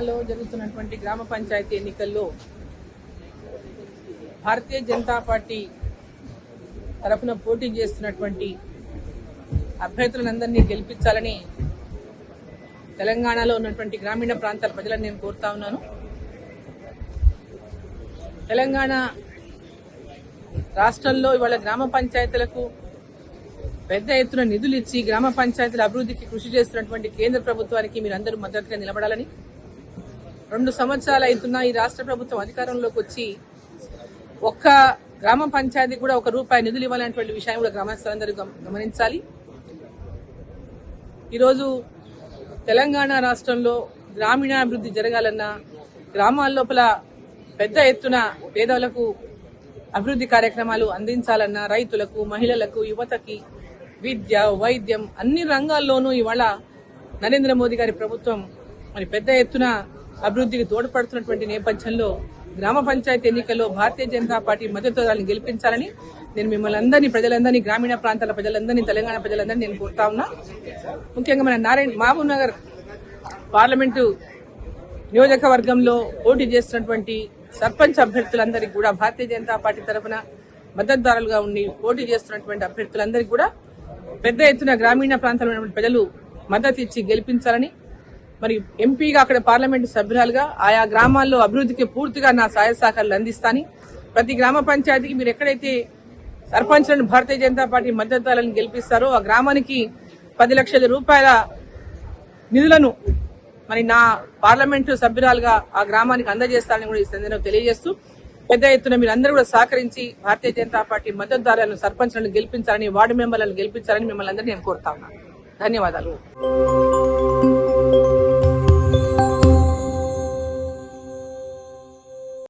తెలంగాణలో జరుగుతున్నటువంటి గ్రామ పంచాయతీ ఎన్నికల్లో భారతీయ జనతా పార్టీ తరఫున పోటీ చేస్తున్నటువంటి అభ్యర్థులందరినీ గెలిపించాలని తెలంగాణలో ఉన్నటువంటి గ్రామీణ ప్రాంతాల ప్రజలను నేను కోరుతా ఉన్నాను. తెలంగాణ రాష్ట్రంలో ఇవాళ గ్రామ పంచాయతీలకు పెద్ద ఎత్తున నిధులు ఇచ్చి గ్రామ పంచాయతీల అభివృద్ధికి కృషి చేస్తున్నటువంటి కేంద్ర ప్రభుత్వానికి మీరందరూ మద్దతుగా నిలబడాలని, 2 సంవత్సరాలు అవుతున్నా ఈ రాష్ట్ర ప్రభుత్వం అధికారంలోకి వచ్చి ఒక్క గ్రామ పంచాయతీ కూడా ₹1 నిధులు ఇవ్వాలనేటువంటి విషయం కూడా గ్రామస్తులందరూ గమనించాలి. ఈరోజు తెలంగాణ రాష్ట్రంలో గ్రామీణాభివృద్ధి జరగాలన్నా, గ్రామాల లోపల పెద్ద ఎత్తున పేదలకు అభివృద్ధి కార్యక్రమాలు అందించాలన్నా, రైతులకు, మహిళలకు, యువతకి విద్య, వైద్యం అన్ని రంగాల్లోనూ ఇవాళ నరేంద్ర మోదీ గారి ప్రభుత్వం పెద్ద ఎత్తున అభివృద్ధికి తోడ్పడుతున్నటువంటి నేపథ్యంలో గ్రామ పంచాయతీ ఎన్నికల్లో భారతీయ జనతా పార్టీ మద్దతుదారులను గెలిపించాలని నేను మిమ్మల్ని అందరినీ, ప్రజలందరినీ, గ్రామీణ ప్రాంతాల ప్రజలందరినీ, తెలంగాణ ప్రజలందరినీ నేను కోరుతా ఉన్నా. ముఖ్యంగా మన మహబూబ్ నగర్ పార్లమెంటు నియోజకవర్గంలో పోటీ చేస్తున్నటువంటి సర్పంచ్ అభ్యర్థులందరికీ కూడా భారతీయ జనతా పార్టీ తరఫున మద్దతుదారులుగా ఉండి పోటీ చేస్తున్నటువంటి అభ్యర్థులందరికీ కూడా పెద్ద ఎత్తున గ్రామీణ ప్రాంతాల్లో ఉన్న ప్రజలు మద్దతు ఇచ్చి గెలిపించాలని, మరి ఎంపీగా అక్కడ పార్లమెంటు సభ్యురాలుగా ఆయా గ్రామాల్లో అభివృద్ధికి పూర్తిగా నా సహాయ సహకారాలు అందిస్తాను. ప్రతి గ్రామ పంచాయతీకి మీరు ఎక్కడైతే సర్పంచ్లను భారతీయ జనతా పార్టీ మద్దతుదారులను గెలిపిస్తారో ఆ గ్రామానికి 10 లక్షల రూపాయల నిధులను మరి నా పార్లమెంటు సభ్యురాలుగా ఆ గ్రామానికి అందజేస్తారని కూడా ఈ సందర్భంగా తెలియజేస్తూ, పెద్ద ఎత్తున మీరందరూ కూడా సహకరించి భారతీయ జనతా పార్టీ మద్దతుదారులను, సర్పంచ్లను గెలిపించాలని, వార్డు మెంబర్లను గెలిపించాలని మిమ్మల్ని అందరినీ నేను కోరుతా ఉన్నాను. ధన్యవాదాలు.